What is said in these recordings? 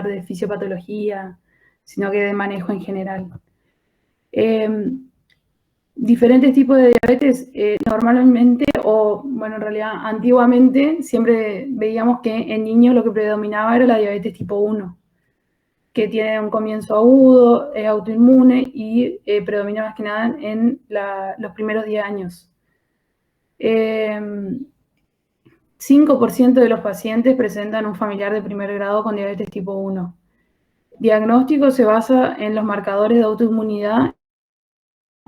de fisiopatología, sino que de manejo en general. Diferentes tipos de diabetes, normalmente, o bueno, en realidad antiguamente, siempre veíamos que en niños lo que predominaba era la diabetes tipo 1, que tiene un comienzo agudo, es autoinmune y predomina más que nada en los primeros 10 años. 5% de los pacientes presentan un familiar de primer grado con diabetes tipo 1. Diagnóstico se basa en los marcadores de autoinmunidad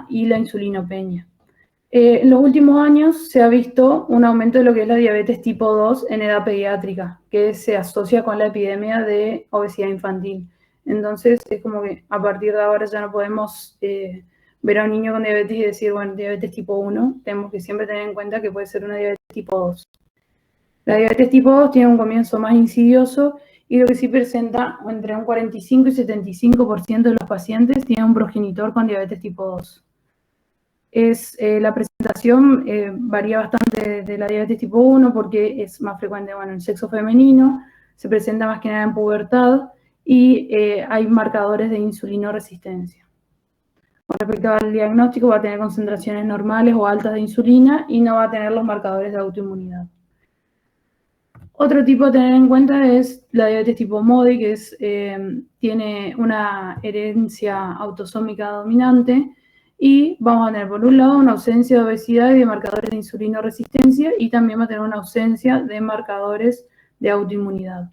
y la insulinopenia. En los últimos años se ha visto un aumento de lo que es la diabetes tipo 2 en edad pediátrica, que se asocia con la epidemia de obesidad infantil. Entonces, es como que a partir de ahora ya no podemos ver a un niño con diabetes y decir, bueno, diabetes tipo 1, tenemos que siempre tener en cuenta que puede ser una diabetes tipo 2. La diabetes tipo 2 tiene un comienzo más insidioso y lo que sí presenta entre un 45 y 75% de los pacientes tienen un progenitor con diabetes tipo 2. La presentación varía bastante de la diabetes tipo 1 porque es más frecuente en el sexo femenino, se presenta más que nada en pubertad y hay marcadores de insulinoresistencia. Con respecto al diagnóstico, va a tener concentraciones normales o altas de insulina y no va a tener los marcadores de autoinmunidad. Otro tipo a tener en cuenta es la diabetes tipo MODY, que tiene una herencia autosómica dominante, y vamos a tener por un lado una ausencia de obesidad y de marcadores de insulinoresistencia, y también va a tener una ausencia de marcadores de autoinmunidad.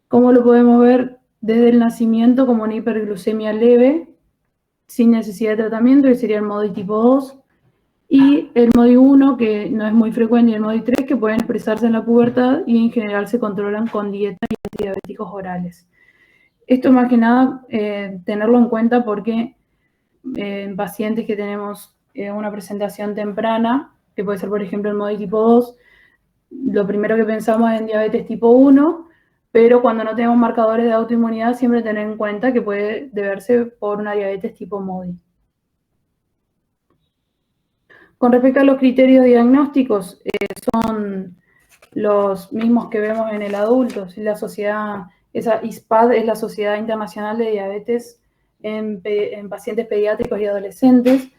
¿Cómo lo podemos ver? Desde el nacimiento como una hiperglucemia leve, sin necesidad de tratamiento, que sería el MODY tipo 2, y el MODY 1, que no es muy frecuente, y el MODY 3, que pueden expresarse en la pubertad y en general se controlan con dieta y antidiabéticos orales. Esto más que nada tenerlo en cuenta porque en pacientes que tenemos una presentación temprana, que puede ser por ejemplo el MODY tipo 2, lo primero que pensamos es en diabetes tipo 1, pero cuando no tenemos marcadores de autoinmunidad siempre tener en cuenta que puede deberse por una diabetes tipo MODY. Con respecto a los criterios diagnósticos, son los mismos que vemos en el adulto. La sociedad, esa ISPAD es la Sociedad Internacional de Diabetes en pacientes pediátricos y adolescentes,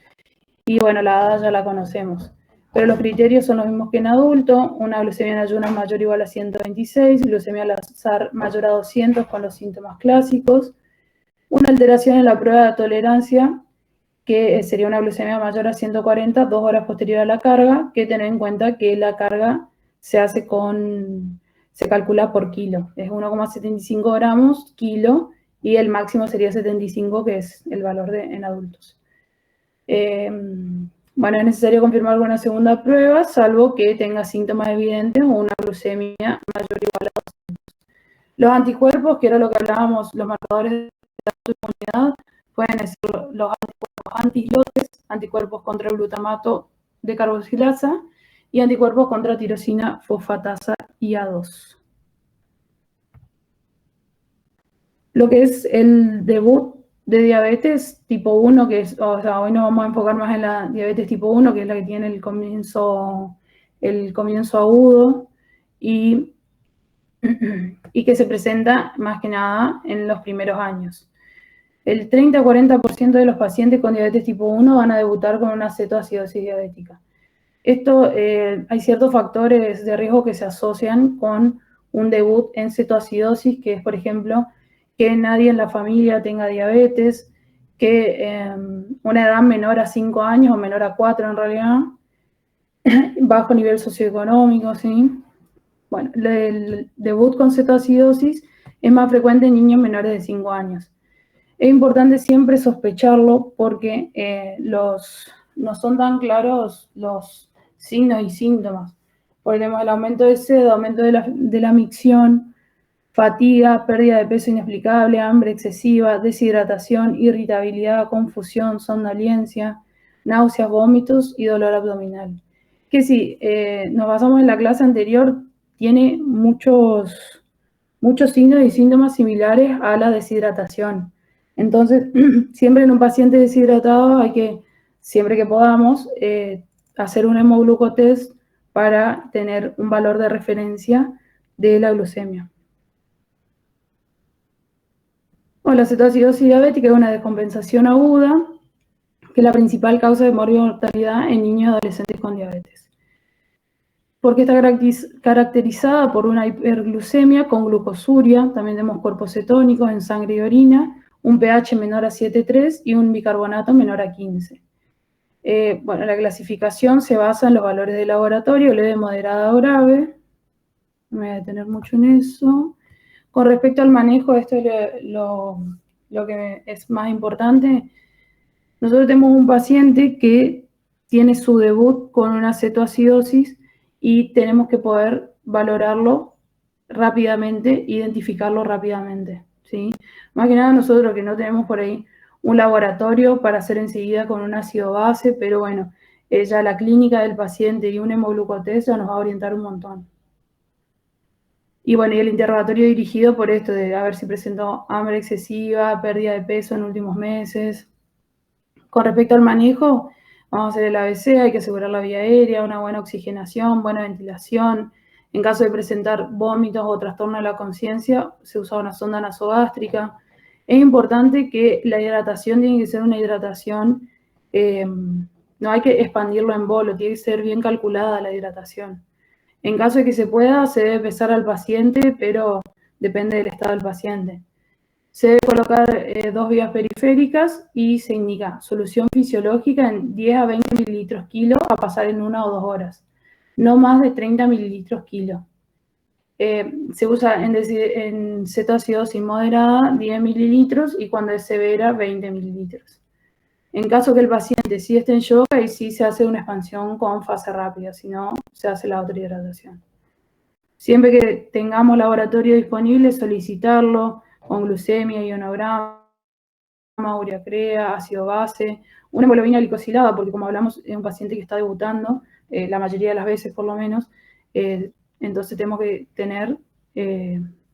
y bueno, la edad ya la conocemos. Pero los criterios son los mismos que en adulto: una glucemia en ayunas mayor o igual a 126, glucemia al azar mayor a 200 con los síntomas clásicos, una alteración en la prueba de tolerancia, que sería una glucemia mayor a 140, 2 horas posterior a la carga, que tener en cuenta que la carga se calcula por kilo, es 1,75 gramos kilo, y el máximo sería 75, que es el valor en adultos. Bueno, es necesario confirmar con una segunda prueba, salvo que tenga síntomas evidentes o una glucemia mayor o igual a 200. Los anticuerpos, que era lo que hablábamos, los marcadores de autoinmunidad, pueden ser los anticuerpos anti-islotes, anticuerpos contra el glutamato de carboxilasa y anticuerpos contra tirosina fosfatasa IA2. Lo que es el debut de diabetes tipo 1, que es, o sea, hoy nos vamos a enfocar más en la diabetes tipo 1, que es la que tiene el comienzo agudo y que se presenta más que nada en los primeros años. El 30-40% de los pacientes con diabetes tipo 1 van a debutar con una cetoacidosis diabética. Esto, hay ciertos factores de riesgo que se asocian con un debut en cetoacidosis, que es, por ejemplo, que nadie en la familia tenga diabetes, que una edad menor a 5 años o menor a 4 en realidad, bajo nivel socioeconómico, ¿sí? Bueno, el debut con cetoacidosis es más frecuente en niños menores de 5 años. Es importante siempre sospecharlo porque no son tan claros los signos y síntomas. Porque tenemos el aumento de sed, aumento de la micción, fatiga, pérdida de peso inexplicable, hambre excesiva, deshidratación, irritabilidad, confusión, somnolencia, náuseas, vómitos y dolor abdominal. Que si nos basamos en la clase anterior, tiene muchos signos y síntomas similares a la deshidratación. Entonces, siempre en un paciente deshidratado hay que, siempre que podamos, hacer un hemoglucotest para tener un valor de referencia de la glucemia. con la cetoacidosis diabética es una descompensación aguda, que es la principal causa de mortalidad en niños y adolescentes con diabetes. Porque está caracterizada por una hiperglucemia con glucosuria, también tenemos cuerpos cetónicos en sangre y orina, un pH menor a 7,3 y un bicarbonato menor a 15. Bueno, la clasificación se basa en los valores de laboratorio, leve, moderada o grave. No me voy a detener mucho en eso. Con respecto al manejo, esto es lo que es más importante. Nosotros tenemos un paciente que tiene su debut con una cetoacidosis y tenemos que poder valorarlo rápidamente, identificarlo rápidamente, ¿sí? Más que nada nosotros que no tenemos por ahí un laboratorio para hacer enseguida con un ácido base, pero bueno, ya la clínica del paciente y un hemoglucotest ya nos va a orientar un montón. Y bueno, y el interrogatorio dirigido por esto de a ver si presentó hambre excesiva, pérdida de peso en últimos meses. Con respecto al manejo, vamos a hacer el ABC, hay que asegurar la vía aérea, una buena oxigenación, buena ventilación. En caso de presentar vómitos o trastorno de la conciencia, se usa una sonda nasogástrica. Es importante que la hidratación tiene que ser una hidratación, no hay que expandirlo en bolo, tiene que ser bien calculada la hidratación. En caso de que se pueda, se debe pesar al paciente, pero depende del estado del paciente. Se debe colocar 2 vías periféricas y se indica solución fisiológica en 10 a 20 mililitros kilo a pasar en 1 o 2 horas. No más de 30 mililitros kilo. Se usa en cetoacidosis moderada 10 mililitros y cuando es severa 20 mililitros. En caso que el paciente sí esté en shock, ahí sí se hace una expansión con fase rápida, si no, se hace la otra hidratación. Siempre que tengamos laboratorio disponible, solicitarlo con glucemia, ionograma, ureacrea, ácido base, una hemoglobina glicosilada, porque como hablamos, es un paciente que está debutando, la mayoría de las veces por lo menos, entonces tenemos que tener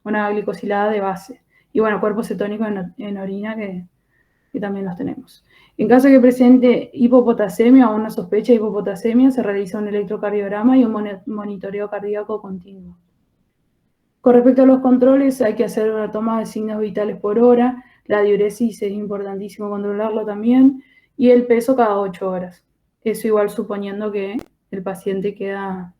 una glicosilada de base. Y bueno, cuerpos cetónicos en orina que también los tenemos. En caso de que presente hipopotasemia o una sospecha de hipopotasemia, se realiza un electrocardiograma y un monitoreo cardíaco continuo. Con respecto a los controles, hay que hacer una toma de signos vitales por hora, la diuresis es importantísimo controlarlo también, y el peso cada 8 horas. Eso igual suponiendo que el paciente queda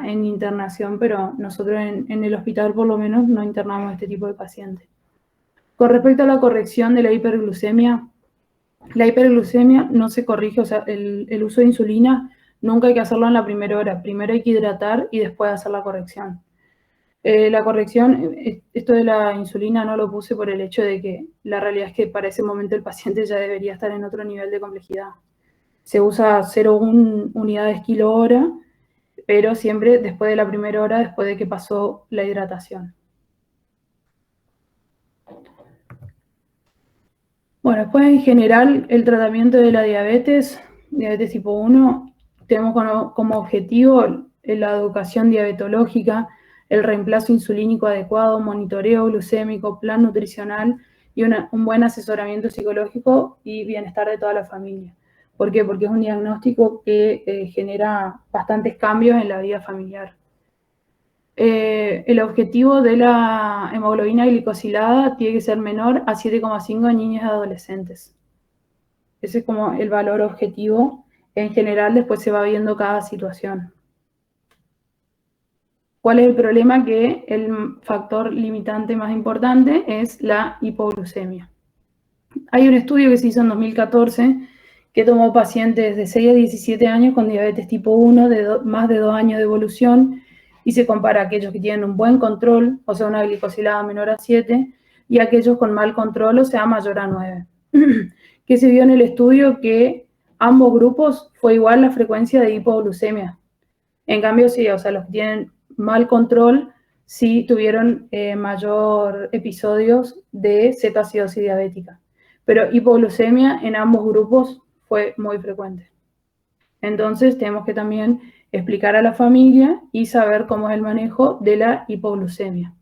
en internación, pero nosotros en el hospital por lo menos no internamos este tipo de pacientes. Con respecto a la corrección de la hiperglucemia no se corrige, o sea, el uso de insulina nunca hay que hacerlo en la primera hora. Primero hay que hidratar y después hacer la corrección. La corrección, esto de la insulina no lo puse por el hecho de que la realidad es que para ese momento el paciente ya debería estar en otro nivel de complejidad. Se usa 0,1 unidades kilo hora, pero siempre después de la primera hora, después de que pasó la hidratación. Bueno, después en general el tratamiento de la diabetes tipo 1, tenemos como objetivo la educación diabetológica, el reemplazo insulínico adecuado, monitoreo glucémico, plan nutricional y un buen asesoramiento psicológico y bienestar de toda la familia. ¿Por qué? Porque es un diagnóstico que genera bastantes cambios en la vida familiar. El objetivo de la hemoglobina glicosilada tiene que ser menor a 7,5 en niños y adolescentes. Ese es como el valor objetivo. En general, después se va viendo cada situación. ¿Cuál es el problema? Que el factor limitante más importante es la hipoglucemia. Hay un estudio que se hizo en 2014 que tomó pacientes de 6 a 17 años con diabetes tipo 1 de más de 2 años de evolución y se compara a aquellos que tienen un buen control, o sea, una glicosilada menor a 7, y aquellos con mal control, o sea, mayor a 9. Que se vio en el estudio que ambos grupos fue igual la frecuencia de hipoglucemia. En cambio, sí, o sea, los que tienen mal control sí tuvieron mayor episodios de cetoacidosis diabética. Pero hipoglucemia en ambos grupos fue muy frecuente. Entonces tenemos que también explicar a la familia y saber cómo es el manejo de la hipoglucemia.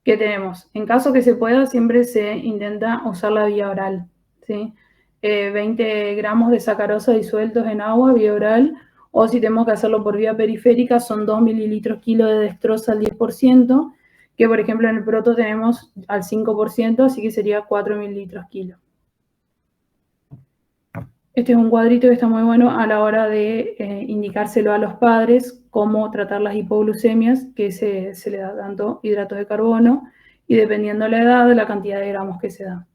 ¿Qué tenemos? En caso que se pueda, siempre se intenta usar la vía oral, ¿sí? 20 gramos de sacarosa disueltos en agua, vía oral, o si tenemos que hacerlo por vía periférica, son 2 mililitros kilo de dextrosa al 10%, que por ejemplo en el proto tenemos al 5%, así que sería 4.000 litros kilo. Este es un cuadrito que está muy bueno a la hora de indicárselo a los padres cómo tratar las hipoglucemias, que se le da tanto hidratos de carbono y dependiendo de la edad, la cantidad de gramos que se da.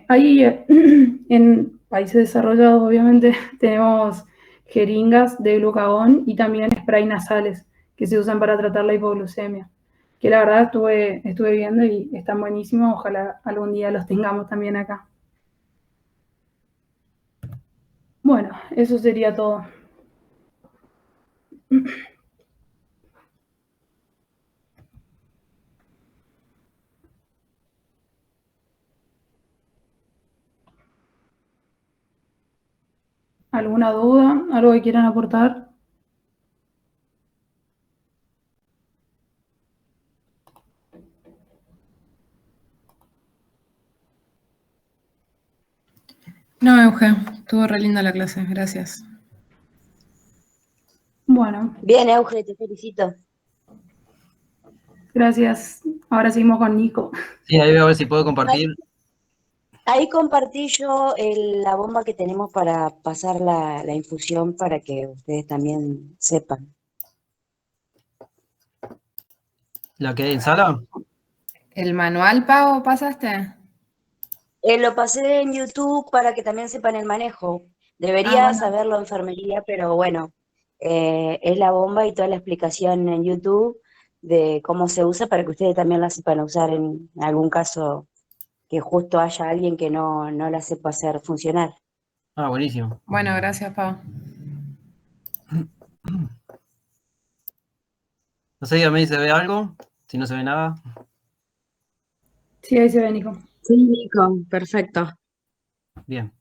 Ahí en países desarrollados, obviamente, tenemos jeringas de glucagón y también spray nasales que se usan para tratar la hipoglucemia. Que la verdad estuve viendo y están buenísimos. Ojalá algún día los tengamos también acá. Bueno, eso sería todo. ¿Alguna duda? ¿Algo que quieran aportar? No, Euge, estuvo re linda la clase, gracias. Bueno. Bien, Euge, te felicito. Gracias. Ahora seguimos con Nico. Sí, ahí voy a ver si puedo compartir. Ahí compartí yo la bomba que tenemos para pasar la infusión para que ustedes también sepan. ¿La que hay en sala? ¿El manual, Pau, pasaste? Lo pasé en YouTube para que también sepan el manejo. Debería bueno. saberlo enfermería, pero bueno, es la bomba y toda la explicación en YouTube de cómo se usa para que ustedes también la sepan usar en algún caso que justo haya alguien que no la sepa hacer funcionar. Ah, buenísimo. Bueno, gracias, Pau. No sé, dígame si se ve algo, si no se ve nada. Sí, ahí se ve, Nico. Sí, Nico, perfecto. Bien.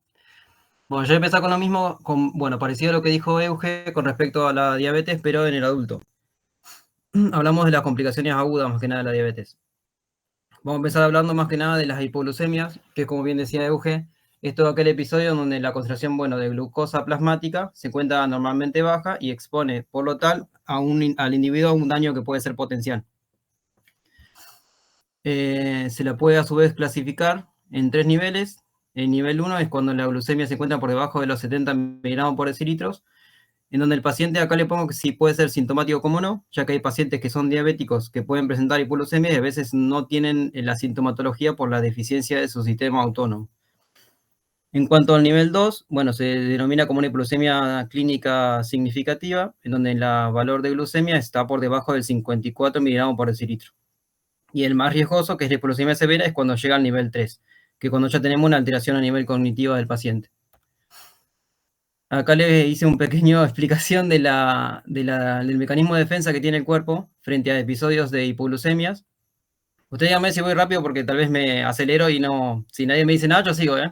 Bueno, yo voy a empezar con lo mismo, bueno, parecido a lo que dijo Euge con respecto a la diabetes, pero en el adulto. Hablamos de las complicaciones agudas más que nada de la diabetes. Vamos a empezar hablando más que nada de las hipoglucemias, que como bien decía Euge, es todo aquel episodio donde la concentración, de glucosa plasmática se encuentra normalmente baja y expone, por lo tal, al individuo a un daño que puede ser potencial. Se la puede a su vez clasificar en 3 niveles. El nivel 1 es cuando la glucemia se encuentra por debajo de los 70 miligramos por decilitros, en donde el paciente, acá le pongo que sí puede ser sintomático como no, ya que hay pacientes que son diabéticos que pueden presentar hipoglucemia y a veces no tienen la sintomatología por la deficiencia de su sistema autónomo. En cuanto al nivel 2, se denomina como una hipoglucemia clínica significativa, en donde el valor de glucemia está por debajo del 54 miligramos por decilitro. Y el más riesgoso, que es la hipoglucemia severa, es cuando llega al nivel 3, que cuando ya tenemos una alteración a nivel cognitivo del paciente. Acá les hice una pequeña explicación del mecanismo de defensa que tiene el cuerpo frente a episodios de hipoglucemias. Ustedes díganme si voy rápido porque tal vez me acelero y no, si nadie me dice nada, yo sigo, ¿eh?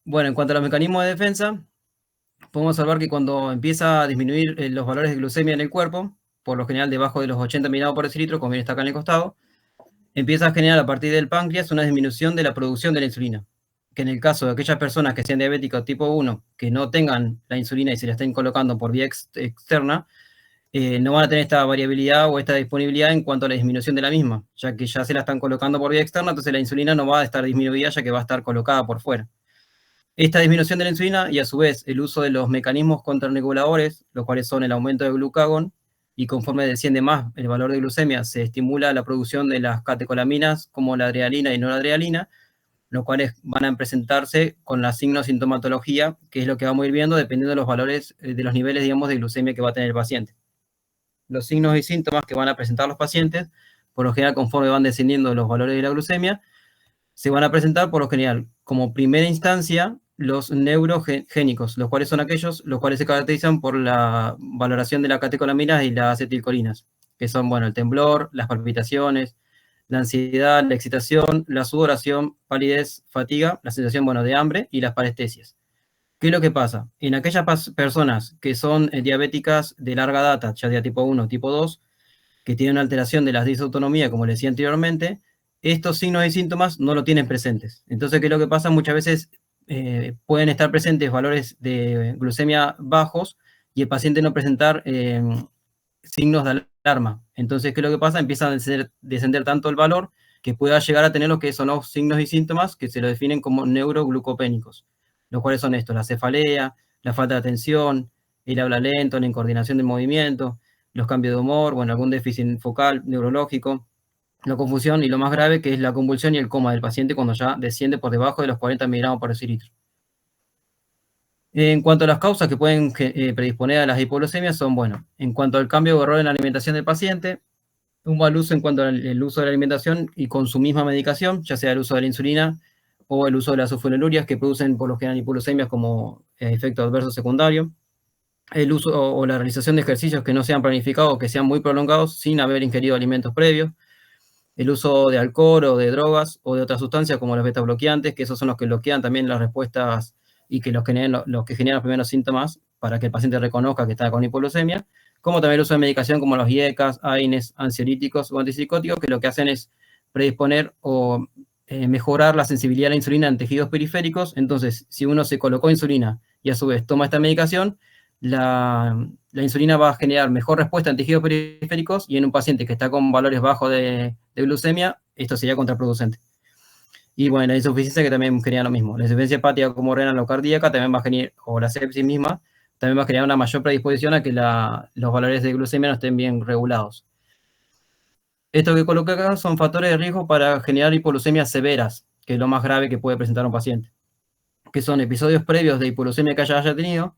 Bueno, en cuanto a los mecanismos de defensa, podemos observar que cuando empieza a disminuir los valores de glucemia en el cuerpo, por lo general debajo de los 80 miligramos por decilitro, como bien está acá en el costado, empieza a generar a partir del páncreas una disminución de la producción de la insulina, que en el caso de aquellas personas que sean diabéticos tipo 1, que no tengan la insulina y se la estén colocando por vía externa, no van a tener esta variabilidad o esta disponibilidad en cuanto a la disminución de la misma, ya que ya se la están colocando por vía externa, entonces la insulina no va a estar disminuida, ya que va a estar colocada por fuera. Esta disminución de la insulina y a su vez el uso de los mecanismos contrarreguladores, los cuales son el aumento de glucagón, y conforme desciende más el valor de glucemia, se estimula la producción de las catecolaminas como la adrenalina y noradrenalina, los cuales van a presentarse con la signo-sintomatología, que es lo que vamos a ir viendo dependiendo de los valores, de los niveles, digamos, de glucemia que va a tener el paciente. Los signos y síntomas que van a presentar los pacientes, por lo general, conforme van descendiendo los valores de la glucemia, se van a presentar por lo general como primera instancia los neurogénicos, los cuales son aquellos los cuales se caracterizan por la valoración de las catecolaminas y las acetilcolinas, que son, el temblor, las palpitaciones, la ansiedad, la excitación, la sudoración, palidez, fatiga, la sensación, de hambre y las parestesias. ¿Qué es lo que pasa? En aquellas personas que son diabéticas de larga data, ya sea tipo 1, tipo 2, que tienen una alteración de la disautonomía, como les decía anteriormente, estos signos y síntomas no lo tienen presentes. Entonces, ¿qué es lo que pasa? Muchas veces pueden estar presentes valores de glucemia bajos y el paciente no presentar signos de alarma. Entonces, ¿qué es lo que pasa? Empieza a descender tanto el valor que pueda llegar a tener lo que son los signos y síntomas que se lo definen como neuroglucopénicos, los cuales son estos: la cefalea, la falta de atención, el habla lento, la incoordinación del movimiento, los cambios de humor, bueno, algún déficit focal, neurológico, la confusión y lo más grave, que es la convulsión y el coma del paciente cuando ya desciende por debajo de los 40 miligramos por decilitro. En cuanto a las causas que pueden predisponer a las hipoglucemias son, bueno, en cuanto al cambio o error en la alimentación del paciente, un mal uso en cuanto al uso de la alimentación y con su misma medicación, ya sea el uso de la insulina o el uso de las sulfonilurias, que producen por lo general hipoglucemias como efecto adverso secundario, el uso o la realización de ejercicios que no sean planificados o que sean muy prolongados sin haber ingerido alimentos previos, el uso de alcohol o de drogas o de otras sustancias como los beta-bloqueantes, que esos son los que bloquean también las respuestas y que los que generan los primeros síntomas para que el paciente reconozca que está con hipoglucemia, como también el uso de medicación como los IECAS, AINES, ansiolíticos o antipsicóticos, que lo que hacen es predisponer o mejorar la sensibilidad a la insulina en tejidos periféricos. Entonces, si uno se colocó insulina y a su vez toma esta medicación, la insulina va a generar mejor respuesta en tejidos periféricos, y en un paciente que está con valores bajos de glucemia, esto sería contraproducente. Y bueno, la insuficiencia, que también genera lo mismo. La insuficiencia hepática como renal o cardíaca también va a generar, o la sepsis misma, también va a generar una mayor predisposición a que los valores de glucemia no estén bien regulados. Esto que coloqué acá son factores de riesgo para generar hipoglucemias severas, que es lo más grave que puede presentar un paciente, que son episodios previos de hipoglucemia que haya tenido,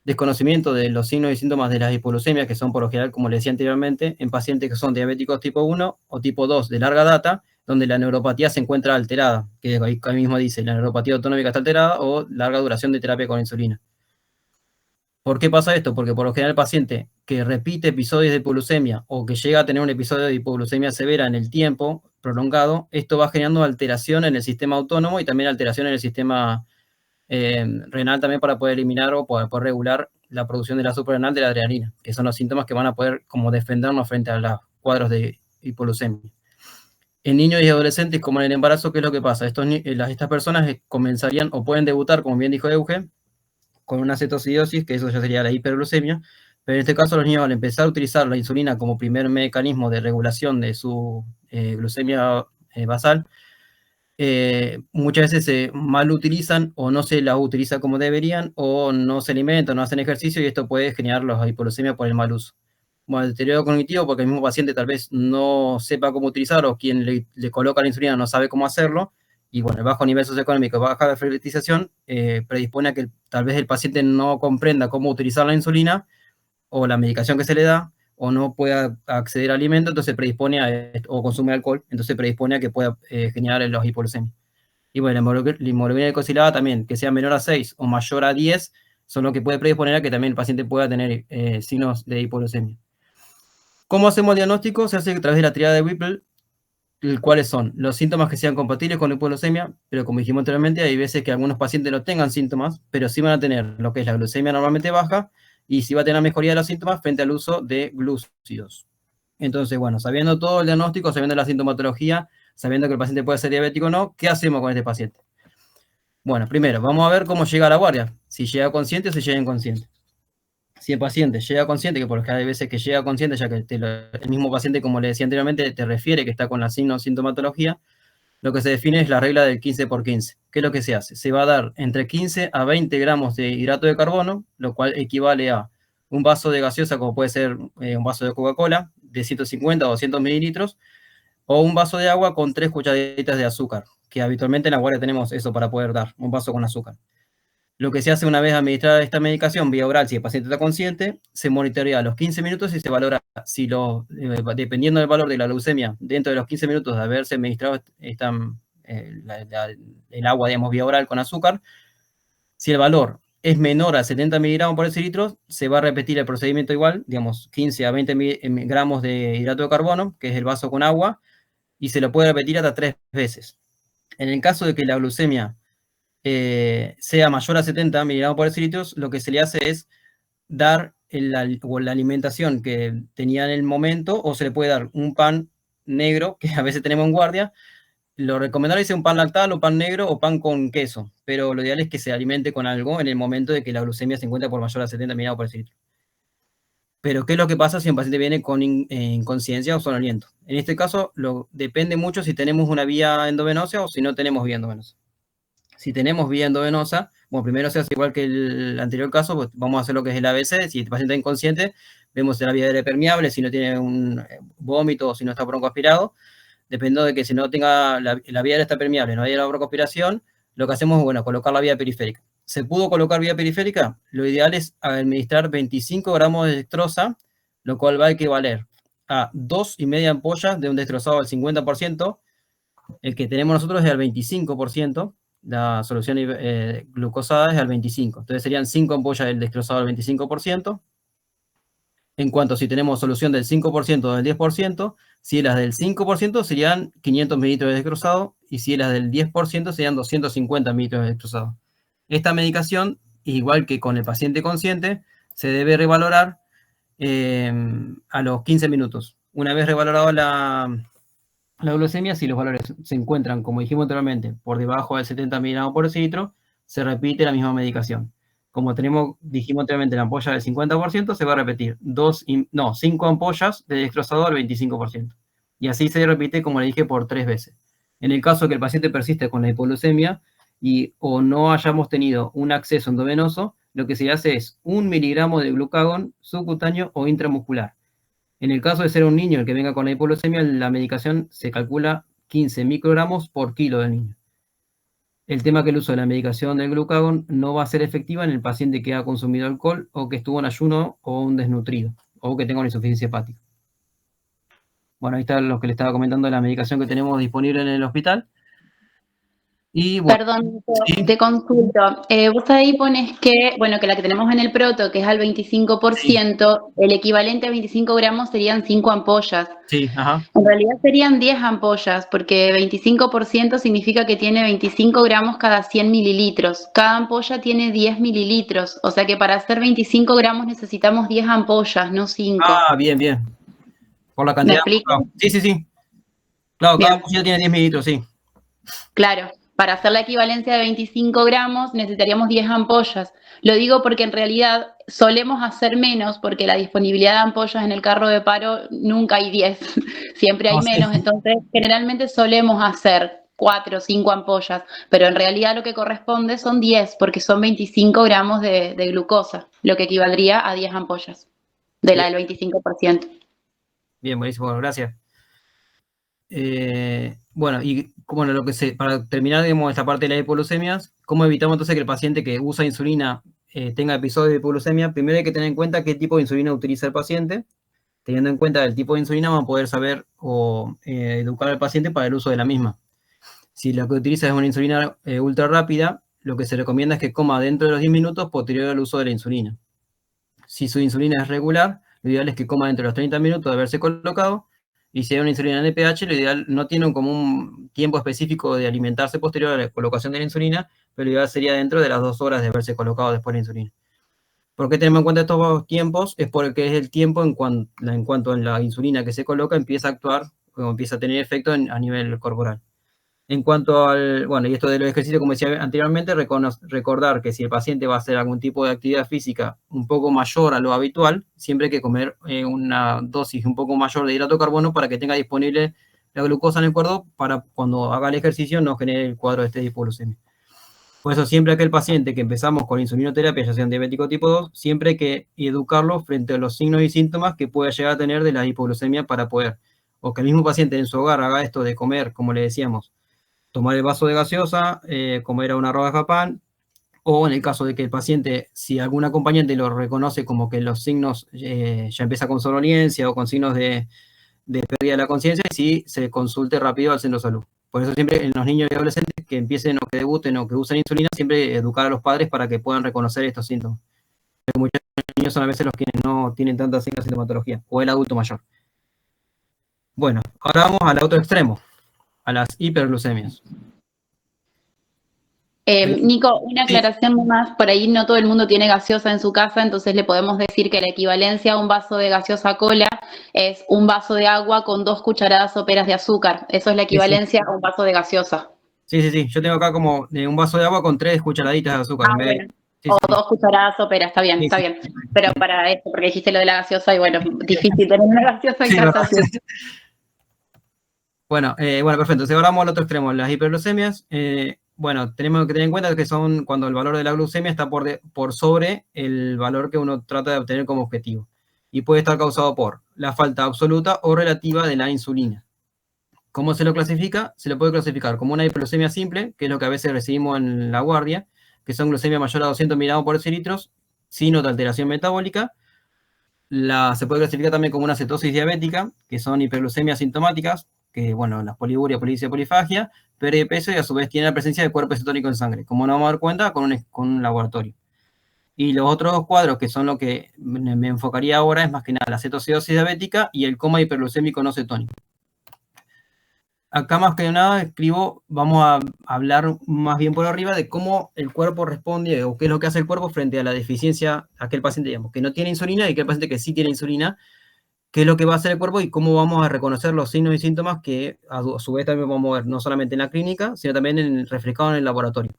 desconocimiento de los signos y síntomas de las hipoglucemias, que son por lo general, como le decía anteriormente, en pacientes que son diabéticos tipo 1 o tipo 2 de larga data, donde la neuropatía se encuentra alterada, que ahí mismo dice, la neuropatía autonómica está alterada, o larga duración de terapia con insulina. ¿Por qué pasa esto? Porque por lo general el paciente que repite episodios de hipoglucemia o que llega a tener un episodio de hipoglucemia severa en el tiempo prolongado, esto va generando alteración en el sistema autónomo y también alteración en el sistema renal, también para poder eliminar o poder regular la producción de la suprarrenal de la adrenalina, que son los síntomas que van a poder como defendernos frente a los cuadros de hipoglucemia. En niños y adolescentes, como en el embarazo, ¿qué es lo que pasa? Estas personas comenzarían o pueden debutar, como bien dijo Euge, con una cetocidosis, que eso ya sería la hiperglucemia, pero en este caso los niños, al empezar a utilizar la insulina como primer mecanismo de regulación de su glucemia basal, muchas veces se mal utilizan o no se las utiliza como deberían, o no se alimentan, no hacen ejercicio, y esto puede generar la hipoglucemia por el mal uso. Bueno, el deterioro cognitivo, porque el mismo paciente tal vez no sepa cómo utilizar, o quien le coloca la insulina no sabe cómo hacerlo, y bueno, el bajo nivel socioeconómico, baja alfabetización, predispone a que tal vez el paciente no comprenda cómo utilizar la insulina o la medicación que se le da, o no pueda acceder a alimento, entonces predispone o consume alcohol, entonces predispone a que pueda generar los hipoglucemias. Y bueno, la hemoglobina glucosilada también, que sea menor a 6 o mayor a 10, son lo que puede predisponer a que también el paciente pueda tener signos de hipoglucemia. ¿Cómo hacemos el diagnóstico? Se hace a través de la triada de Whipple, cuáles son los síntomas que sean compatibles con la hipoglucemia, pero como dijimos anteriormente, hay veces que algunos pacientes no tengan síntomas, pero sí van a tener lo que es la glucemia normalmente baja, y sí va a tener mejoría de los síntomas frente al uso de glúcidos. Entonces, bueno, sabiendo todo el diagnóstico, sabiendo la sintomatología, sabiendo que el paciente puede ser diabético o no, ¿qué hacemos con este paciente? Bueno, primero, vamos a ver cómo llega a la guardia, si llega consciente o si llega inconsciente. Si el paciente llega consciente, que por lo general hay veces que llega consciente, ya que el mismo paciente, como le decía anteriormente, te refiere que está con la sintomatología, lo que se define es la regla del 15×15. ¿Qué es lo que se hace? Se va a dar entre 15 a 20 gramos de hidrato de carbono, lo cual equivale a un vaso de gaseosa, como puede ser un vaso de Coca-Cola, de 150 o 200 mililitros, o un vaso de agua con 3 cucharaditas de azúcar, que habitualmente en la guardia tenemos eso para poder dar, un vaso con azúcar. Lo que se hace una vez administrada esta medicación vía oral, si el paciente está consciente, se monitorea a los 15 minutos y se valora si dependiendo del valor de la glucemia, dentro de los 15 minutos de haberse administrado el agua, digamos, vía oral con azúcar, si el valor es menor a 70 miligramos por decilitro, se va a repetir el procedimiento igual, digamos, 15 a 20 gramos de hidrato de carbono, que es el vaso con agua, y se lo puede repetir hasta 3 veces. En el caso de que la glucemia sea mayor a 70 miligramos por decilitro, lo que se le hace es dar la alimentación que tenía en el momento, o se le puede dar un pan negro, que a veces tenemos en guardia. Lo recomendable es un pan lactal o pan negro o pan con queso, pero lo ideal es que se alimente con algo en el momento de que la glucemia se encuentra por mayor a 70 miligramos por decilitro. Pero, ¿qué es lo que pasa si un paciente viene con inconsciencia o somnoliento? En este caso, depende mucho si tenemos una vía endovenosa o si no tenemos vía endovenosa. Si tenemos vía endovenosa, bueno, primero se hace igual que el anterior caso, pues vamos a hacer lo que es el ABC. Si el paciente está inconsciente, vemos la vía aérea permeable, si no tiene un vómito o si no está broncoaspirado. Dependiendo de que si no tenga la vía aérea está permeable, no hay la broncoaspiración, lo que hacemos es, bueno, colocar la vía periférica. ¿Se pudo colocar vía periférica? Lo ideal es administrar 25 gramos de dextrosa, lo cual va a equivaler a 2,5 ampollas de un dextrosado al 50%. El que tenemos nosotros es al 25%, la solución glucosada es al 25%. Entonces serían 5 ampollas del dextrosado al 25%. En cuanto si tenemos solución del 5% o del 10%, si es las del 5% serían 500 mililitros de dextrosado y si es las del 10% serían 250 mililitros de dextrosado. Esta medicación, igual que con el paciente consciente, se debe revalorar a los 15 minutos. Una vez revalorada la glucemia, si los valores se encuentran, como dijimos anteriormente, por debajo del 70 miligramos por decilitro, se repite la misma medicación. Como dijimos anteriormente, la ampolla del 50%, se va a repetir 5 ampollas de dextrosado al 25%. Y así se repite, como le dije, por 3 veces. En el caso de que el paciente persiste con la hipoglucemia o no hayamos tenido un acceso endovenoso, lo que se hace es 1 miligramo de glucagón subcutáneo o intramuscular. En el caso de ser un niño el que venga con la hipoglucemia, la medicación se calcula 15 microgramos por kilo del niño. El tema es que el uso de la medicación del glucagón no va a ser efectiva en el paciente que ha consumido alcohol o que estuvo en ayuno o un desnutrido o que tenga una insuficiencia hepática. Bueno, ahí está lo que le estaba comentando de la medicación que tenemos disponible en el hospital. Y bueno, Perdón, sí. te consulto. Vos ahí pones que, bueno, que la que tenemos en el proto, que es al 25%, el equivalente a 25 gramos serían 5 ampollas. Sí, ajá. En realidad serían 10 ampollas, porque 25% significa que tiene 25 gramos cada 100 mililitros. Cada ampolla tiene 10 mililitros, o sea que para hacer 25 gramos necesitamos 10 ampollas, no 5. Ah, bien. Por la cantidad. ¿Me explico? Sí. Claro, Bien. cada ampolla tiene 10 mililitros, sí. Claro, para hacer la equivalencia de 25 gramos necesitaríamos 10 ampollas. Lo digo porque en realidad solemos hacer menos porque la disponibilidad de ampollas en el carro de paro nunca hay 10, siempre hay menos. Entonces, generalmente solemos hacer 4 o 5 ampollas, pero en realidad lo que corresponde son 10 porque son 25 gramos de glucosa, lo que equivaldría a 10 ampollas de la del 25%. Bien, buenísimo, gracias. Bueno, y bueno, para terminar, digamos, esta parte de las hipoglucemias, ¿cómo evitamos entonces que el paciente que usa insulina tenga episodios de hipoglucemia? Primero hay que tener en cuenta qué tipo de insulina utiliza el paciente. Teniendo en cuenta el tipo de insulina, vamos a poder saber o educar al paciente para el uso de la misma. Si lo que utiliza es una insulina ultra rápida, lo que se recomienda es que coma dentro de los 10 minutos posterior al uso de la insulina. Si su insulina es regular, lo ideal es que coma dentro de los 30 minutos de haberse colocado. Y si hay una insulina NPH, lo ideal no tiene como un tiempo específico de alimentarse posterior a la colocación de la insulina, pero lo ideal sería dentro de las 2 horas de haberse colocado después de la insulina. ¿Por qué tenemos en cuenta estos tiempos? Es porque es el tiempo en cuanto la insulina que se coloca empieza a actuar o empieza a tener efecto a nivel corporal. En cuanto bueno, y esto de los ejercicios, como decía anteriormente, recordar que si el paciente va a hacer algún tipo de actividad física un poco mayor a lo habitual, siempre hay que comer una dosis un poco mayor de hidrato de carbono para que tenga disponible la glucosa en el cuerpo para cuando haga el ejercicio no genere el cuadro de hipoglucemia. Por eso siempre aquel paciente que empezamos con insulinoterapia, ya sea un diabético tipo 2, siempre hay que educarlo frente a los signos y síntomas que pueda llegar a tener de la hipoglucemia para poder, o que el mismo paciente en su hogar haga esto de comer, como le decíamos, tomar el vaso de gaseosa, comer una rodaja de pan, o en el caso de que el paciente, si algún acompañante lo reconoce como que los signos ya empieza con somnolencia o con signos de pérdida de la conciencia, sí se consulte rápido al centro de salud. Por eso siempre en los niños y adolescentes que empiecen o que debuten o que usen insulina, siempre educar a los padres para que puedan reconocer estos síntomas. Porque muchos niños son a veces los que no tienen tanta sintomatología, o el adulto mayor. Bueno, ahora vamos al otro extremo, a las hiperglucemias. Nico, una aclaración más, por ahí no todo el mundo tiene gaseosa en su casa, entonces le podemos decir que la equivalencia a un vaso de gaseosa cola es un vaso de agua con 2 cucharadas soperas de azúcar. Eso es la equivalencia a un vaso de gaseosa. Sí. Yo tengo acá como un vaso de agua con 3 cucharaditas de azúcar. Sí, O sí, sí. 2 cucharadas soperas, está bien, Sí, está sí. bien. Pero para esto, porque dijiste lo de la gaseosa y bueno, difícil tener una gaseosa en Sí, casa. ¿verdad? Sí. Bueno, perfecto. Entonces ahora vamos al otro extremo, las hiperglucemias. Bueno, tenemos que tener en cuenta que son cuando el valor de la glucemia está por sobre el valor que uno trata de obtener como objetivo. Y puede estar causado por la falta absoluta o relativa de la insulina. ¿Cómo se lo clasifica? Se lo puede clasificar como una hiperglucemia simple, que es lo que a veces recibimos en la guardia, que son glucemia mayor a 200 miligramos por decilitros, sin otra alteración metabólica. Se puede clasificar también como una cetosis diabética, que son hiperglucemias sintomáticas, que, bueno, las poliuria, polipsia, polifagia, pérdida de peso y a su vez tiene la presencia de cuerpo cetónico en sangre, como nos vamos a dar cuenta con un laboratorio. Y los otros cuadros, que son lo que me enfocaría ahora, es más que nada la cetocidosis diabética y el coma hiperglucémico no cetónico. Acá más que nada vamos a hablar más bien por arriba de cómo el cuerpo responde o qué es lo que hace el cuerpo frente a la deficiencia, aquel paciente, digamos, que no tiene insulina y aquel paciente que sí tiene insulina, qué es lo que va a hacer el cuerpo y cómo vamos a reconocer los signos y síntomas que a su vez también vamos a ver no solamente en la clínica, sino también reflejado en el laboratorio.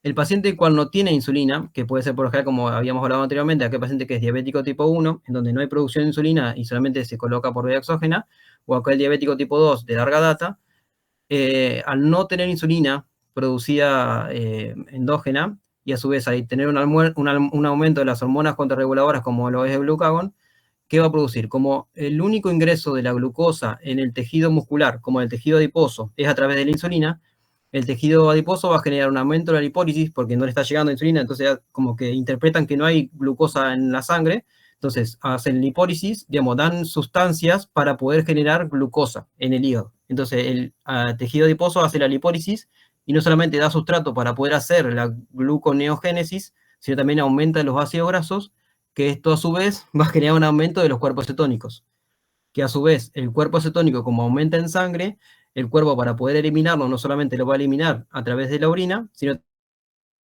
El paciente cual no tiene insulina, que puede ser por ejemplo, como habíamos hablado anteriormente, aquel paciente que es diabético tipo 1, en donde no hay producción de insulina y solamente se coloca por vía exógena, o aquel diabético tipo 2 de larga data, al no tener insulina producida endógena, y a su vez ahí tener un aumento de las hormonas contrarreguladoras como lo es el glucagón, ¿qué va a producir? Como el único ingreso de la glucosa en el tejido muscular, como el tejido adiposo, es a través de la insulina, el tejido adiposo va a generar un aumento de la lipólisis porque no le está llegando insulina, entonces ya como que interpretan que no hay glucosa en la sangre, entonces hacen lipólisis, digamos, dan sustancias para poder generar glucosa en el hígado. Entonces el tejido adiposo hace la lipólisis y no solamente da sustrato para poder hacer la gluconeogénesis, sino también aumenta los ácidos grasos, que esto a su vez va a generar un aumento de los cuerpos cetónicos, que a su vez el cuerpo cetónico como aumenta en sangre, el cuerpo para poder eliminarlo no solamente lo va a eliminar a través de la orina, sino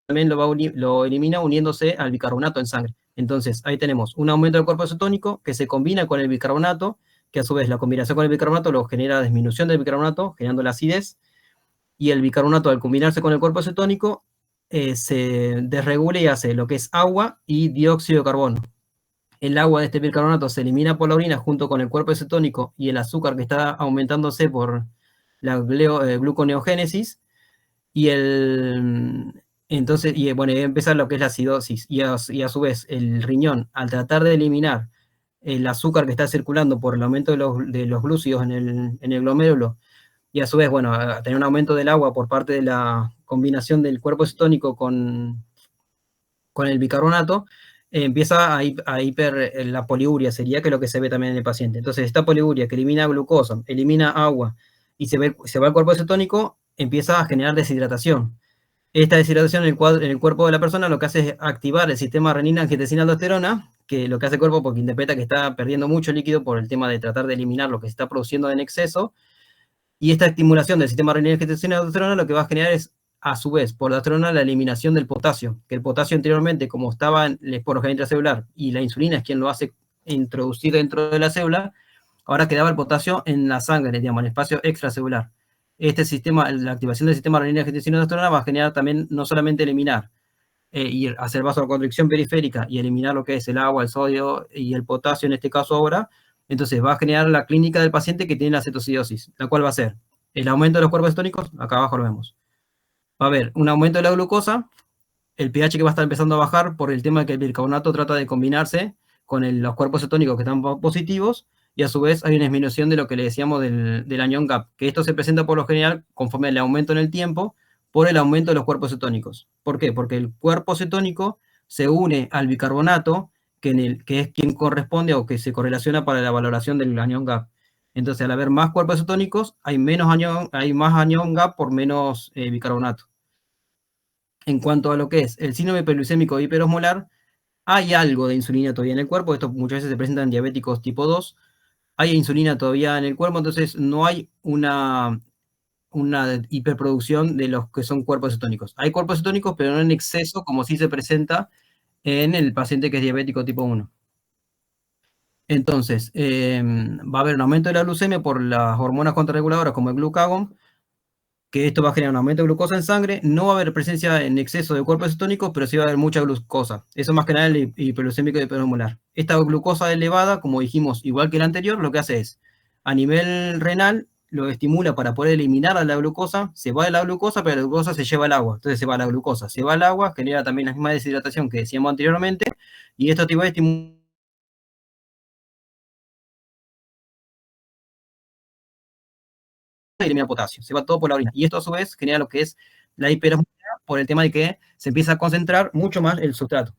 también lo elimina uniéndose al bicarbonato en sangre. Entonces ahí tenemos un aumento del cuerpo cetónico que se combina con el bicarbonato, que a su vez la combinación con el bicarbonato lo genera disminución del bicarbonato, generando la acidez, y el bicarbonato al combinarse con el cuerpo cetónico se desregula y hace lo que es agua y dióxido de carbono. El agua de este bicarbonato se elimina por la orina junto con el cuerpo cetónico y el azúcar que está aumentándose por la gluconeogénesis, y entonces, y bueno, y empezar lo que es la acidosis, y a su vez el riñón, al tratar de eliminar el azúcar que está circulando por el aumento de los glúcidos en el glomérulo, y a su vez, bueno, a tener un aumento del agua por parte de la combinación del cuerpo cetónico con el bicarbonato, empieza la poliuria, sería que lo que se ve también en el paciente. Entonces, esta poliuria que elimina glucosa, elimina agua y se va al cuerpo cetónico, empieza a generar deshidratación. Esta deshidratación en el cuerpo de la persona lo que hace es activar el sistema renina-angiotensina-aldosterona, que lo que hace el cuerpo porque interpreta que está perdiendo mucho líquido por el tema de tratar de eliminar lo que se está produciendo en exceso, y esta estimulación del sistema renina-angiotensina-aldosterona lo que va a generar es, a su vez, por la aldosterona, la eliminación del potasio, que el potasio anteriormente, como estaba en el esporógeno intracelular, y la insulina es quien lo hace introducir dentro de la célula, ahora quedaba el potasio en la sangre, digamos, en el espacio extracelular. Este sistema, la activación del sistema renina-angiotensina-aldosterona va a generar también, no solamente eliminar y hacer vasoconstricción periférica y eliminar lo que es el agua, el sodio y el potasio en este caso ahora, entonces va a generar la clínica del paciente que tiene la cetocidosis, la cual va a ser el aumento de los cuerpos cetónicos, acá abajo lo vemos. Va a haber un aumento de la glucosa, el pH que va a estar empezando a bajar por el tema de que el bicarbonato trata de combinarse con los cuerpos cetónicos que están positivos, y a su vez hay una disminución de lo que le decíamos del anion gap, que esto se presenta por lo general conforme el aumento en el tiempo, por el aumento de los cuerpos cetónicos. ¿Por qué? Porque el cuerpo cetónico se une al bicarbonato, que es quien corresponde o que se correlaciona para la valoración del anion gap. Entonces, al haber más cuerpos cetónicos, hay más anion gap por menos bicarbonato. En cuanto a lo que es el síndrome hiperglucémico hiperosmolar, hay algo de insulina todavía en el cuerpo, esto muchas veces se presenta en diabéticos tipo 2, hay insulina todavía en el cuerpo, entonces no hay una hiperproducción de los que son cuerpos cetónicos. Hay cuerpos cetónicos, pero no en exceso, como sí se presenta en el paciente que es diabético tipo 1. Entonces, va a haber un aumento de la glucemia por las hormonas contrarreguladoras como el glucagón, que esto va a generar un aumento de glucosa en sangre. No va a haber presencia en exceso de cuerpos cetónicos, pero sí va a haber mucha glucosa. Eso más que nada el hiperglucémico y hiperosmolar. Esta glucosa elevada, como dijimos, igual que la anterior, lo que hace es, a nivel renal, lo estimula para poder eliminar a la glucosa. Se va de la glucosa, pero la glucosa se lleva al agua. Entonces se va la glucosa, se va al agua, genera también la misma deshidratación que decíamos anteriormente, y esto te va a estimular y elimina potasio, se va todo por la orina. Y esto a su vez genera lo que es la hiperosmolalidad por el tema de que se empieza a concentrar mucho más el sustrato,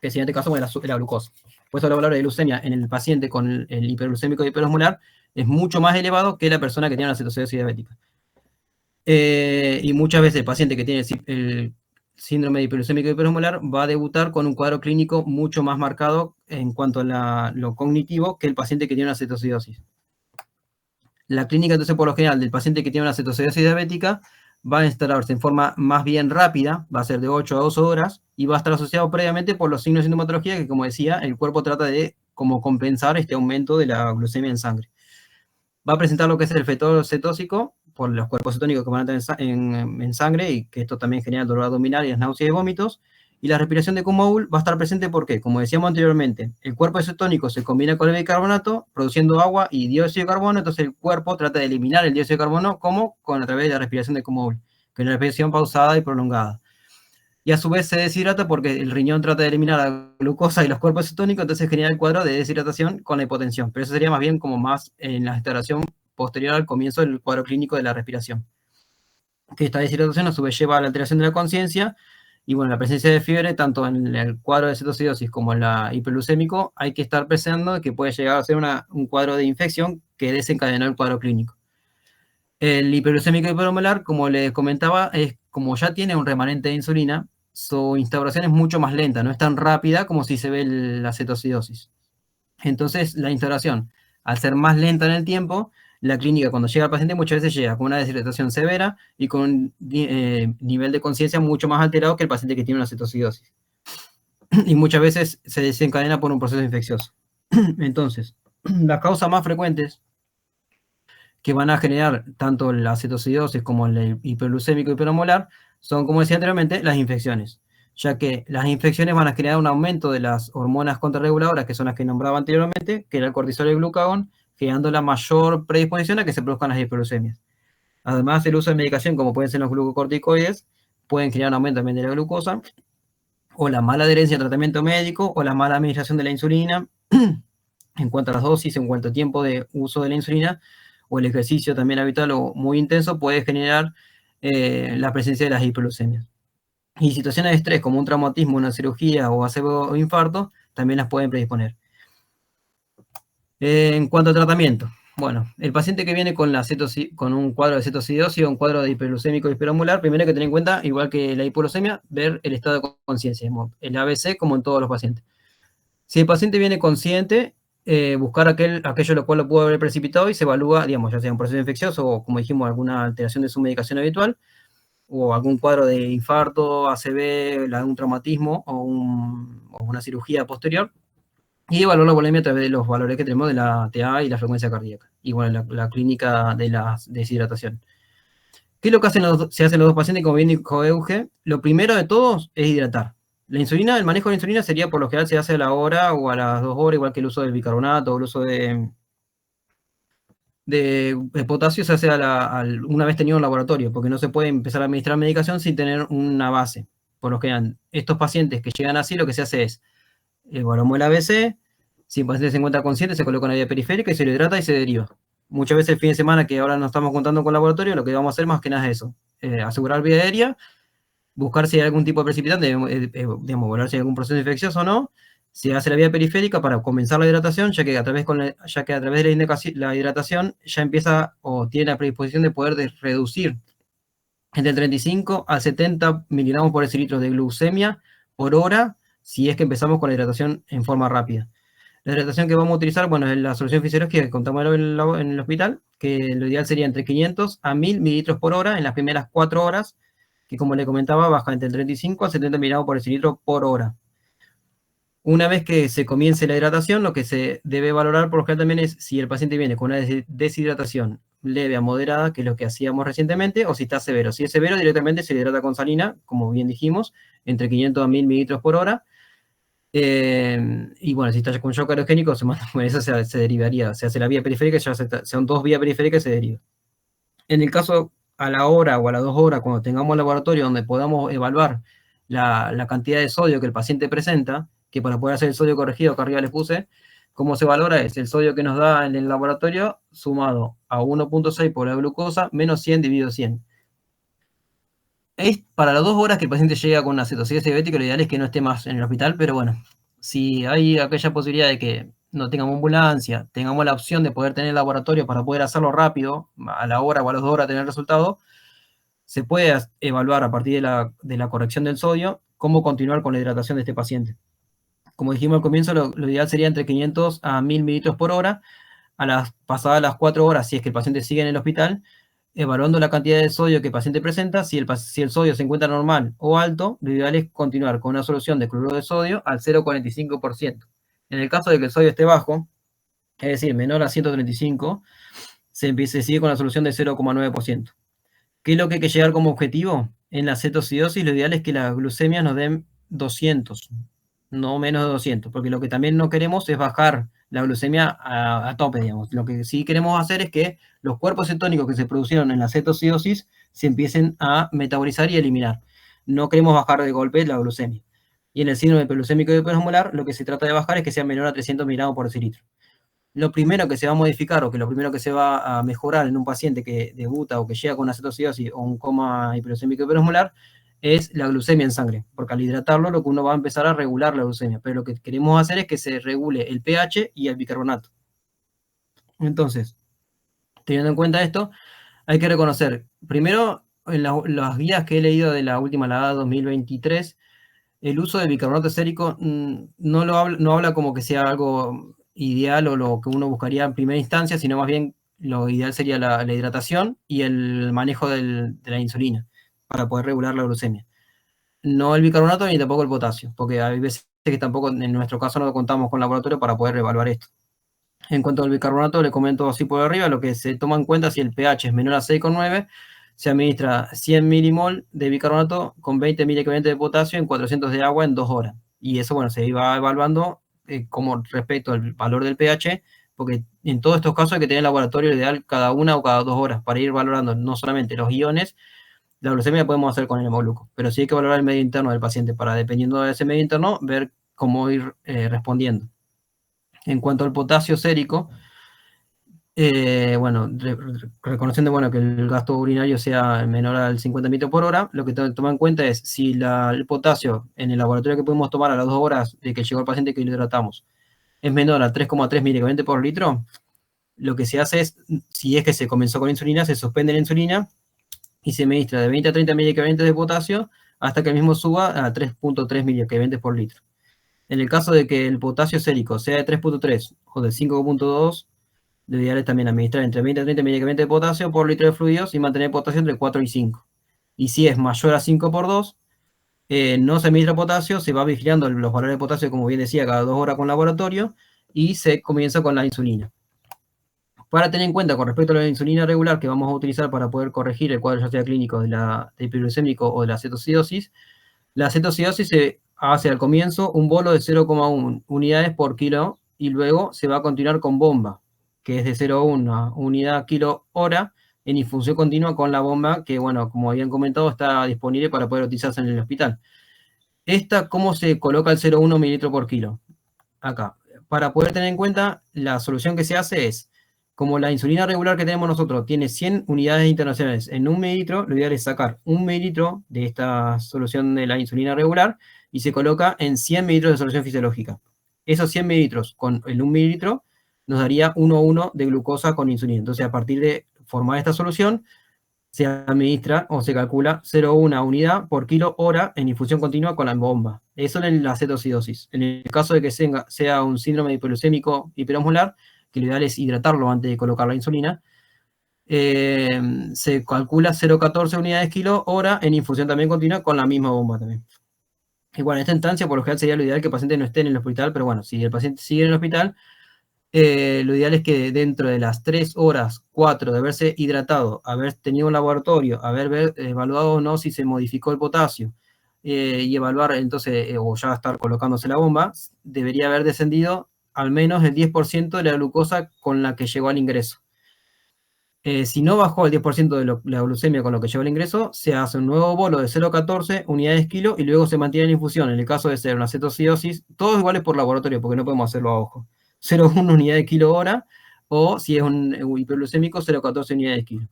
que en este caso bueno, la glucosa. Por eso el valor de glucemia en el paciente con el hiperglucémico y hiperosmolar es mucho más elevado que la persona que tiene una cetoacidosis diabética. Y muchas veces el paciente que tiene el síndrome de hiperglucémico y hiperosmolar va a debutar con un cuadro clínico mucho más marcado en cuanto a lo cognitivo que el paciente que tiene una cetoacidosis. La clínica, entonces, por lo general, del paciente que tiene una cetoacidosis diabética va a instalarse en forma más bien rápida, va a ser de 8 a 12 horas, y va a estar asociado previamente por los signos de sintomatología que, como decía, el cuerpo trata de como compensar este aumento de la glucemia en sangre. Va a presentar lo que es el fetor cetósico, por los cuerpos cetónicos que van a estar en sangre, y que esto también genera dolor abdominal y náuseas y vómitos. Y la respiración de Kuhn-Mohl va a estar presente porque, como decíamos anteriormente, el cuerpo cetónico se combina con el bicarbonato, produciendo agua y dióxido de carbono. Entonces el cuerpo trata de eliminar el dióxido de carbono, como a través de la respiración de Kuhn-Mohl, que es una respiración pausada y prolongada. Y a su vez se deshidrata porque el riñón trata de eliminar la glucosa y los cuerpos cetónicos, entonces genera el cuadro de deshidratación con la hipotensión. Pero eso sería más bien como más en la instalación posterior al comienzo del cuadro clínico de la respiración. Que esta deshidratación a su vez lleva a la alteración de la conciencia. Y bueno, la presencia de fiebre, tanto en el cuadro de cetoacidosis como en la hiperglucémico, hay que estar pensando que puede llegar a ser un cuadro de infección que desencadenó el cuadro clínico. El hiperglucémico hiperosmolar, como les comentaba, es como ya tiene un remanente de insulina, su instauración es mucho más lenta, no es tan rápida como si se ve la cetoacidosis. Entonces, la instauración, al ser más lenta en el tiempo, la clínica cuando llega al paciente muchas veces llega con una deshidratación severa y con un nivel de conciencia mucho más alterado que el paciente que tiene una cetoacidosis. Y muchas veces se desencadena por un proceso infeccioso. Entonces, las causas más frecuentes que van a generar tanto la cetoacidosis como el hiperglucémico hiperosmolar son, como decía anteriormente, las infecciones, ya que las infecciones van a generar un aumento de las hormonas contrarreguladoras, que son las que nombraba anteriormente, que era el cortisol y el glucagón, generando la mayor predisposición a que se produzcan las hiperglucemias. Además, el uso de medicación, como pueden ser los glucocorticoides, pueden generar un aumento también de la glucosa, o la mala adherencia al tratamiento médico, o la mala administración de la insulina, en cuanto a las dosis, en cuanto a tiempo de uso de la insulina, o el ejercicio también habitual o muy intenso, puede generar la presencia de las hiperglucemias. Y situaciones de estrés, como un traumatismo, una cirugía o acebo o infarto, también las pueden predisponer. En cuanto a tratamiento, bueno, el paciente que viene con un cuadro de cetoacidosis o un cuadro de hiperglucémico hiperosmolar, primero hay que tener en cuenta, igual que la hipoglucemia, ver el estado de conciencia, el ABC como en todos los pacientes. Si el paciente viene consciente, buscar aquello lo cual lo pudo haber precipitado y se evalúa, digamos, ya sea un proceso infeccioso o, como dijimos, alguna alteración de su medicación habitual, o algún cuadro de infarto, ACV, un traumatismo o una cirugía posterior, y evaluar la volemia a través de los valores que tenemos de la TA y la frecuencia cardíaca, y bueno, la clínica de la deshidratación. ¿Qué es lo que se hacen los dos pacientes, como bien dijo Euge? Lo primero de todos es hidratar. La insulina, el manejo de la insulina sería, por lo general, se hace a la hora o a las 2 horas, igual que el uso del bicarbonato o el uso de potasio se hace una vez tenido un laboratorio, porque no se puede empezar a administrar medicación sin tener una base. Por lo general, estos pacientes que llegan así, lo que se hace es, evaluamos el ABC, si el paciente se encuentra consciente, se coloca una vía periférica y se lo hidrata y se deriva. Muchas veces el fin de semana, que ahora no estamos contando con laboratorio, lo que vamos a hacer más que nada es eso, asegurar vía aérea, buscar si hay algún tipo de precipitante, digamos, evaluar si hay algún proceso infeccioso o no. Se hace la vía periférica para comenzar la hidratación, ya que a través de la hidratación ya empieza o tiene la predisposición de poder reducir entre el 35 a 70 miligramos por decilitro de glucemia por hora, si es que empezamos con la hidratación en forma rápida. La hidratación que vamos a utilizar, bueno, es la solución fisiológica que contamos en el hospital, que lo ideal sería entre 500 a 1000 mililitros por hora en las primeras 4 horas, que como le comentaba, baja entre el 35 a 70 miligramos por decilitro por hora. Una vez que se comience la hidratación, lo que se debe valorar por lo general también es si el paciente viene con una deshidratación leve a moderada, que es lo que hacíamos recientemente, o si está severo. Si es severo, directamente se le hidrata con salina, como bien dijimos, entre 500 a 1000 mililitros por hora. Y bueno, si está con shock aerogénico, eso se derivaría, se hace la vía periférica, ya son 2 vías periféricas y se deriva. En el caso a la hora o a las 2 horas, cuando tengamos laboratorio donde podamos evaluar la cantidad de sodio que el paciente presenta, que para poder hacer el sodio corregido, que arriba les puse, cómo se valora es el sodio que nos da en el laboratorio sumado a 1.6 por la glucosa menos 100 dividido 100. Es para las 2 horas que el paciente llega con una cetocidasis diabética, lo ideal es que no esté más en el hospital, pero bueno, si hay aquella posibilidad de que no tengamos ambulancia, tengamos la opción de poder tener laboratorio para poder hacerlo rápido, a la hora o a las 2 horas tener el resultado, se puede evaluar a partir de la corrección del sodio cómo continuar con la hidratación de este paciente. Como dijimos al comienzo, lo ideal sería entre 500 a 1000 mililitros por hora, pasadas las 4 horas, si es que el paciente sigue en el hospital, evaluando la cantidad de sodio que el paciente presenta. Si el sodio se encuentra normal o alto, lo ideal es continuar con una solución de cloruro de sodio al 0,45%. En el caso de que el sodio esté bajo, es decir, menor a 135, se sigue con la solución de 0,9%. ¿Qué es lo que hay que llegar como objetivo? En la cetocidosis, lo ideal es que las glucemias nos den 200, no menos de 200, porque lo que también no queremos es bajar la glucemia a tope, digamos. Lo que sí queremos hacer es que los cuerpos cetónicos que se produjeron en la cetocidosis se empiecen a metabolizar y eliminar. No queremos bajar de golpe la glucemia. Y en el síndrome hiperglucémico hiperosmolar, lo que se trata de bajar es que sea menor a 300 miligramos por decilitro. Lo primero que se va a modificar o que lo primero que se va a mejorar en un paciente que debuta o que llega con una cetocidosis o un coma hiperglucémico hiperosmolar es la glucemia en sangre, porque al hidratarlo lo que uno va a empezar a regular la glucemia, pero lo que queremos hacer es que se regule el pH y el bicarbonato. Entonces, teniendo en cuenta esto, hay que reconocer, primero, en las guías que he leído de la última, la 2023, el uso del bicarbonato sérico no habla como que sea algo ideal o lo que uno buscaría en primera instancia, sino más bien lo ideal sería la hidratación y el manejo de la insulina para poder regular la glucemia. No el bicarbonato ni tampoco el potasio, porque hay veces que tampoco en nuestro caso no contamos con laboratorio para poder evaluar esto. En cuanto al bicarbonato, le comento así por arriba, lo que se toma en cuenta si el pH es menor a 6,9, se administra 100 milimol de bicarbonato con 20 miliequivalentes de potasio en 400 de agua en 2 horas. Y eso, bueno, se iba evaluando como respecto al valor del pH, porque en todos estos casos hay que tener laboratorio ideal cada 1 o cada 2 horas para ir valorando no solamente los iones. La glucemia podemos hacer con el hemogluco, pero sí hay que valorar el medio interno del paciente para, dependiendo de ese medio interno, ver cómo ir respondiendo. En cuanto al potasio sérico, bueno, reconociendo bueno, que el gasto urinario sea menor al 50 mililitros por hora, lo que toma en cuenta es si el potasio en el laboratorio que podemos tomar a las 2 horas de que llegó el paciente que lo hidratamos es menor a 3,3 miligramos por litro, lo que se hace es, si es que se comenzó con insulina, se suspende la insulina y se administra de 20 a 30 miligramos de potasio hasta que el mismo suba a 3,3 miligramos por litro. En el caso de que el potasio sérico sea de 3,3 o de 5,2, lo ideal es también administrar entre 20 a 30 miligramos de potasio por litro de fluidos y mantener potasio entre 4 y 5. Y si es mayor a 5 por 2, no se administra potasio, se va vigilando los valores de potasio, como bien decía, cada 2 horas con laboratorio y se comienza con la insulina. Para tener en cuenta con respecto a la insulina regular que vamos a utilizar para poder corregir el cuadro ya sea clínico de hiperglucémico o de la cetocidosis, la cetocidosis se hace al comienzo un bolo de 0,1 unidades por kilo y luego se va a continuar con bomba, que es de 0,1 unidad kilo hora en infusión continua con la bomba que, bueno, como habían comentado, está disponible para poder utilizarse en el hospital. ¿Cómo se coloca el 0,1 mililitro por kilo? Acá. Para poder tener en cuenta, la solución que se hace es, como la insulina regular que tenemos nosotros tiene 100 unidades internacionales en 1 mililitro, lo ideal es sacar 1 mililitro de esta solución de la insulina regular y se coloca en 100 mililitros de solución fisiológica. Esos 100 mililitros con el 1 mililitro nos daría 1,1 de glucosa con insulina. Entonces, a partir de formar esta solución, se administra o se calcula 0,1 unidad por kilo hora en infusión continua con la bomba. Eso en la cetocidosis. En el caso de que sea un síndrome hiperglucémico hiperosmolar, que lo ideal es hidratarlo antes de colocar la insulina, se calcula 0,14 unidades kilo hora en infusión también continua con la misma bomba también. Igual, en esta instancia, por lo general sería lo ideal que el paciente no esté en el hospital, pero bueno, si el paciente sigue en el hospital, lo ideal es que dentro de las 3 horas, 4 de haberse hidratado, haber tenido un laboratorio, haber evaluado o no si se modificó el potasio, y evaluar entonces, o ya estar colocándose la bomba, debería haber descendido al menos el 10% de la glucosa con la que llegó al ingreso. Si no bajó el 10% de la glucemia con lo que llegó al ingreso, se hace un nuevo bolo de 0,14 unidades kilo y luego se mantiene la infusión. En el caso de ser una cetoacidosis, todos iguales por laboratorio, porque no podemos hacerlo a ojo. 0,1 unidades kilo hora, o si es un hiperglucémico, 0,14 unidades kilo.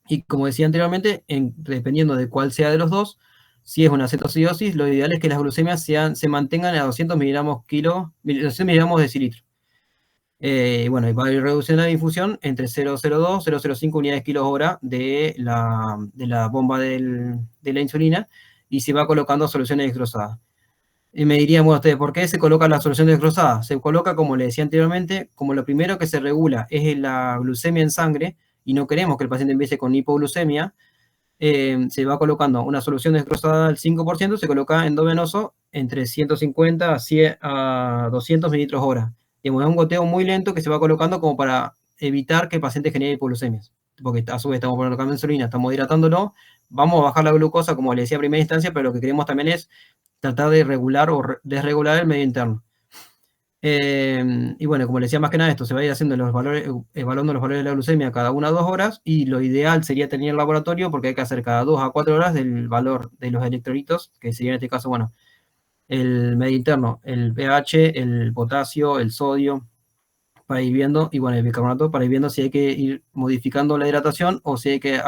Y como decía anteriormente, dependiendo de cuál sea de los dos, si es una cetoacidosis, lo ideal es que las glucemias se mantengan a 200 miligramos de decilitro. Bueno, y va a ir reduciendo la difusión entre 0,02 y 0,05 unidades kilo hora de la bomba de la insulina, y se va colocando soluciones desglosadas. Y me dirían, bueno, ustedes, ¿por qué se coloca la solución desglosada? Se coloca, como le decía anteriormente, como lo primero que se regula es la glucemia en sangre, y no queremos que el paciente empiece con hipoglucemia. Se va colocando una solución desglosada al 5%, se coloca endovenoso entre 150 a 200 mililitros hora. Digamos, es un goteo muy lento que se va colocando como para evitar que el paciente genere hipoglucemias, porque a su vez estamos colocando insulina, estamos hidratándolo, vamos a bajar la glucosa, como le decía a primera instancia, pero lo que queremos también es tratar de regular o desregular el medio interno. Y bueno, como les decía, más que nada esto se va a ir haciendo evaluando los valores de la glucemia cada 1 a 2 horas, y lo ideal sería tener el laboratorio, porque hay que hacer cada 2 a 4 horas del valor de los electrolitos, que sería en este caso, bueno, el medio interno, el pH, el potasio, el sodio, para ir viendo, y bueno, el bicarbonato, para ir viendo si hay que ir modificando la hidratación o si hay que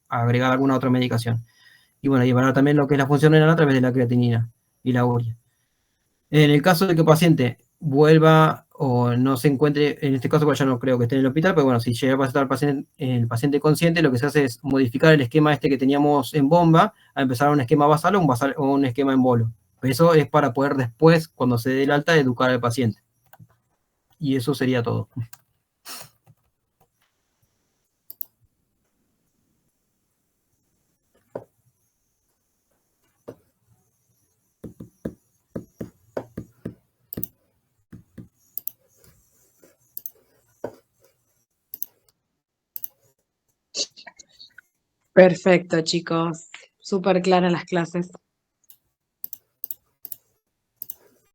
agregar alguna otra medicación. Y bueno, y evaluar también lo que es la función renal a través de la creatinina y la urea. En el caso de que el paciente vuelva o no se encuentre, en este caso, pues ya no creo que esté en el hospital, pero bueno, si llega a estar el paciente consciente, lo que se hace es modificar el esquema este que teníamos en bomba, a empezar a un esquema basal o un esquema en bolo. Eso es para poder después, cuando se dé el alta, educar al paciente. Y eso sería todo. Perfecto, chicos. Súper claras las clases.